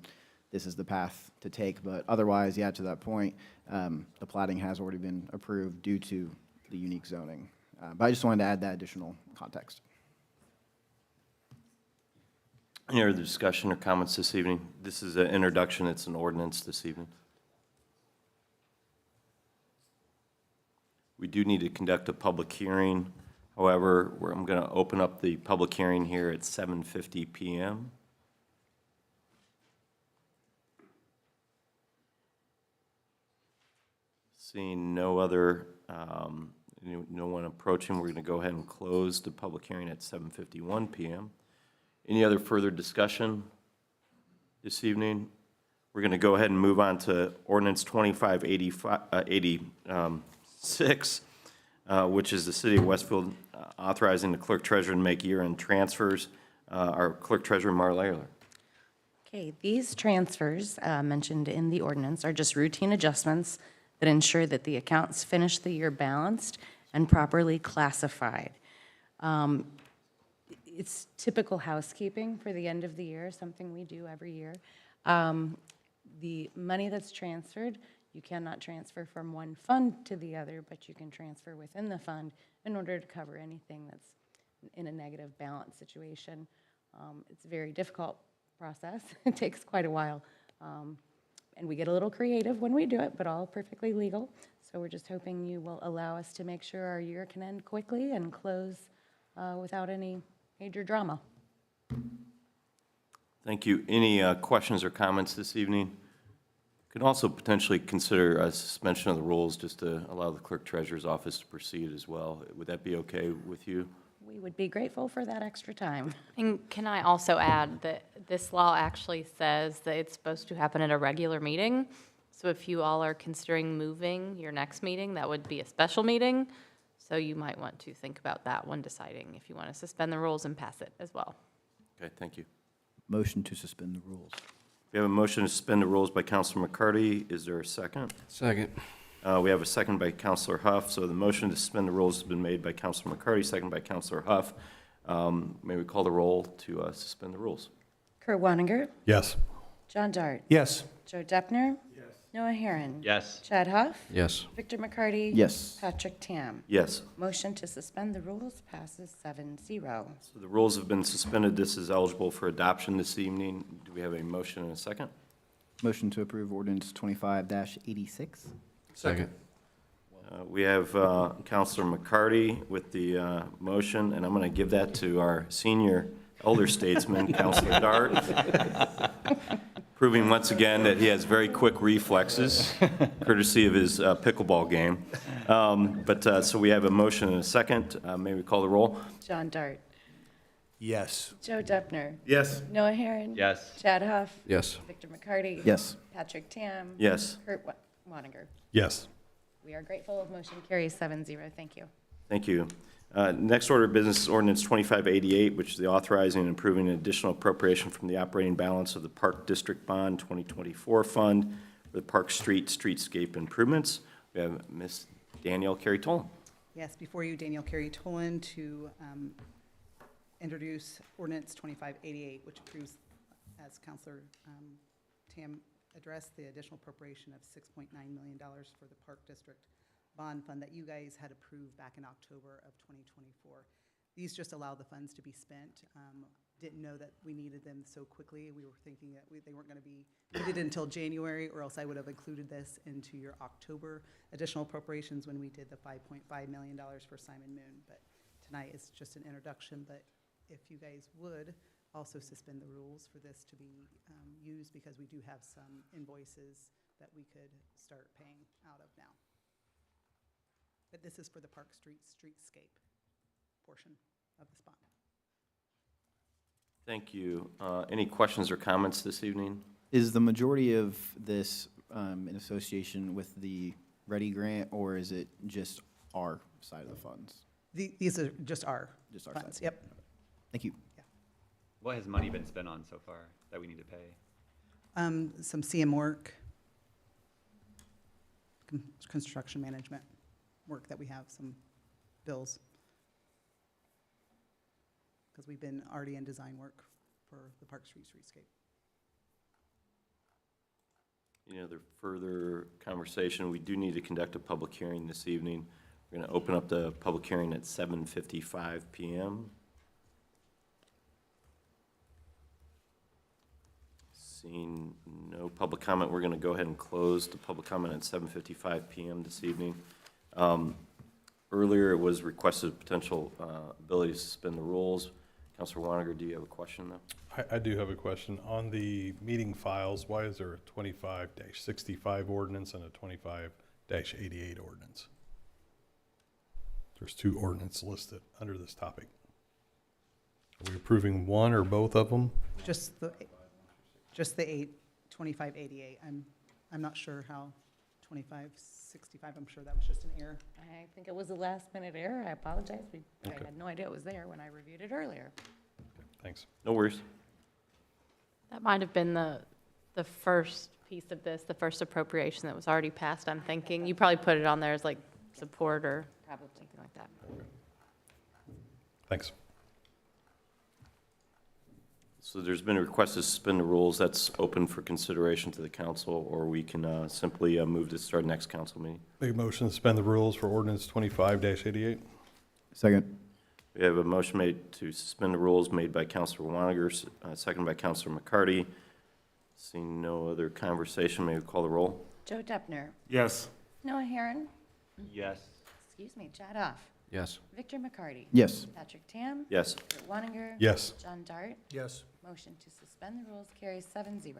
this is the path to take. But otherwise, yeah, to that point, the plating has already been approved due to the unique zoning. But I just wanted to add that additional context. Any other discussion or comments this evening? This is an introduction, it's an ordinance this evening. We do need to conduct a public hearing. However, I'm going to open up the public hearing here at 7:50 p.m. Seeing no other, no one approaching, we're going to go ahead and close the public hearing at 7:51 p.m. Any other further discussion this evening? We're going to go ahead and move on to ordinance 2586, which is the City of Westfield authorizing the clerk treasurer to make year-end transfers. Our clerk treasurer, Marla Ayler. Okay, these transfers mentioned in the ordinance are just routine adjustments that ensure that the accounts finish the year balanced and properly classified. It's typical housekeeping for the end of the year, something we do every year. The money that's transferred, you cannot transfer from one fund to the other, but you can transfer within the fund in order to cover anything that's in a negative balance situation. It's a very difficult process. It takes quite a while. And we get a little creative when we do it, but all perfectly legal. So we're just hoping you will allow us to make sure our year can end quickly and close without any major drama. Thank you. Any questions or comments this evening? Could also potentially consider a suspension of the rules just to allow the clerk treasurer's office to proceed as well. Would that be okay with you? We would be grateful for that extra time. And can I also add that this law actually says that it's supposed to happen at a regular meeting? So if you all are considering moving your next meeting, that would be a special meeting. So you might want to think about that when deciding if you want to suspend the rules and pass it as well. Okay, thank you. Motion to suspend the rules. We have a motion to suspend the rules by Councilor McCarty. Is there a second? Second. We have a second by Councilor Huff. So the motion to suspend the rules has been made by Councilor McCarty, second by Councilor Huff. May we call the roll to suspend the rules? Kurt Wanninger? Yes. John Dart? Yes. Joe Deppner? Yes. Noah Herron? Yes. Chad Huff? Yes. Victor McCarty? Yes. Patrick Tam? Yes. Motion to suspend the rules passes 7-0. So the rules have been suspended. This is eligible for adoption this evening. Do we have a motion and a second? Motion to approve ordinance 25-86. Second. We have Councilor McCarty with the motion, and I'm going to give that to our senior elder statesman, Councilor Dart, proving once again that he has very quick reflexes, courtesy of his pickleball game. So we have a motion and a second. May we call the roll? John Dart? Yes. Joe Deppner? Yes. Noah Herron? Yes. Chad Huff? Yes. Victor McCarty? Yes. Patrick Tam? Yes. Kurt Wanninger? Yes. We are grateful. Motion carries 7-0. Thank you. Thank you. Next order of business is ordinance 2588, which is the authorizing and approving an additional appropriation from the operating balance of the Park District Bond 2024 Fund for the Park Street streetscape improvements. We have Ms. Danielle Carey-Tolan. Yes, before you, Danielle Carey-Tolan, to introduce ordinance 2588, which approves, as Councilor Tam addressed, the additional appropriation of $6.9 million for the Park District Bond Fund that you guys had approved back in October of 2024. These just allow the funds to be spent. Didn't know that we needed them so quickly. We were thinking that they weren't going to be needed until January, or else I would have included this into your October additional appropriations when we did the $5.5 million for Simon Moon. But tonight is just an introduction. But if you guys would also suspend the rules for this to be used, because we do have some invoices that we could start paying out of now. But this is for the Park Street streetscape portion of this bond. Thank you. Any questions or comments this evening? Is the majority of this in association with the Ready Grant, or is it just our side of the funds? These are just our funds. Side. Yep. Thank you. What has money been spent on so far that we need to pay? Some CM work, construction management work that we have, some bills. Because we've been already in design work for the Park Street streetscape. Any other further conversation? We do need to conduct a public hearing this evening. We're going to open up the public hearing at 7:55 p.m. Seeing no public comment, we're going to go ahead and close the public comment at 7:55 p.m. this evening. Earlier, it was requested potential ability to suspend the rules. Councilor Waniger, do you have a question, though? I do have a question. On the meeting files, why is there a 25-65 ordinance and a 25-88 ordinance? There's two ordinances listed under this topic. Are we approving one or both of them? Just the 2588. I'm not sure how 2565. I'm sure that was just an error. I think it was a last-minute error. I apologize. I had no idea it was there when I reviewed it earlier. Thanks. No worries. That might have been the first piece of this, the first appropriation that was already passed, I'm thinking. You probably put it on there as like support or something like that. Thanks. So there's been a request to suspend the rules. That's open for consideration to the council, or we can simply move to start next council meeting. Make a motion to suspend the rules for ordinance 25-88. Second. We have a motion made to suspend the rules made by Councilor Waniger, seconded by Councilor McCarty. Seeing no other conversation, may we call the roll? Joe Deppner. Yes. Noah Herron. Yes. Excuse me, Chad Off. Yes. Victor McCarty. Yes. Patrick Tam. Yes. Kurt Waniger. Yes. John Dart. Yes. Motion to suspend the rules carries 7-0.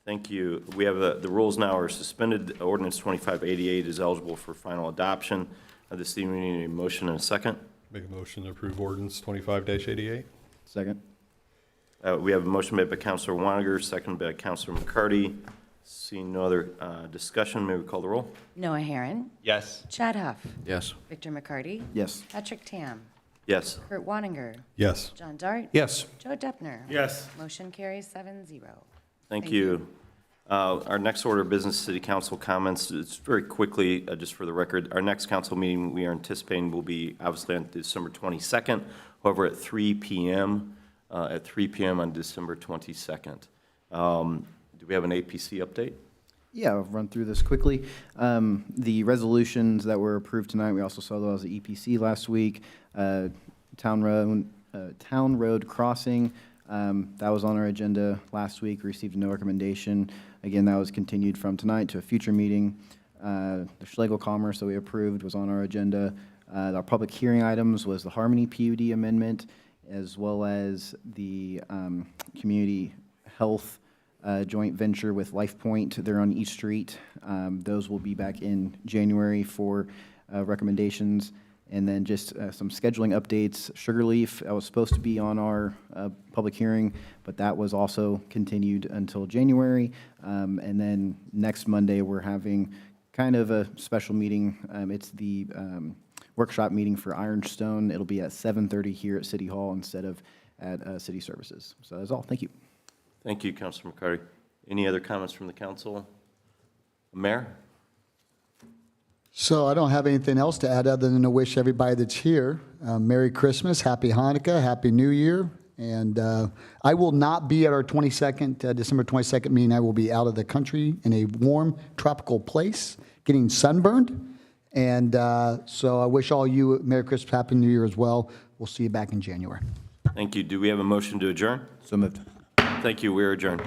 Thank you. We have the rules now are suspended. Ordinance 2588 is eligible for final adoption. This evening, we need a motion and a second. Make a motion to approve ordinance 25-88. Second. We have a motion made by Councilor Waniger, seconded by Councilor McCarty. Seeing no other discussion, may we call the roll? Noah Herron. Yes. Chad Huff. Yes. Victor McCarty. Yes. Patrick Tam. Yes. Kurt Waniger. Yes. John Dart. Yes. Joe Deppner. Yes. Motion carries 7-0. Thank you. Our next order of business, City Council comments. It's very quickly, just for the record, our next council meeting we are anticipating will be obviously on December 22nd, however, at 3 p.m. On December 22nd. Do we have an APC update? Yeah, I'll run through this quickly. The resolutions that were approved tonight, we also saw those at EPC last week. Town Road Crossing, that was on our agenda last week, received no recommendation. Again, that was continued from tonight to a future meeting. The Schlegel Commerce that we approved was on our agenda. Our public hearing items was the Harmony PUD amendment, as well as the community health joint venture with LifePoint. They're on East Street. Those will be back in January for recommendations. And then just some scheduling updates. Sugarleaf, that was supposed to be on our public hearing, but that was also continued until January. And then next Monday, we're having kind of a special meeting. It's the workshop meeting for Ironstone. It'll be at 7:30 here at City Hall instead of at City Services. So that's all. Thank you. Thank you, Councilor McCarty. Any other comments from the council? Mayor? So I don't have anything else to add other than to wish everybody that's here Merry Christmas, Happy Hanukkah, Happy New Year. And I will not be at our December 22nd meeting. I will be out of the country in a warm tropical place getting sunburned. And so I wish all you Merry Christmas, Happy New Year as well. We'll see you back in January. Thank you. Do we have a motion to adjourn? So moved. Thank you. We are adjourned.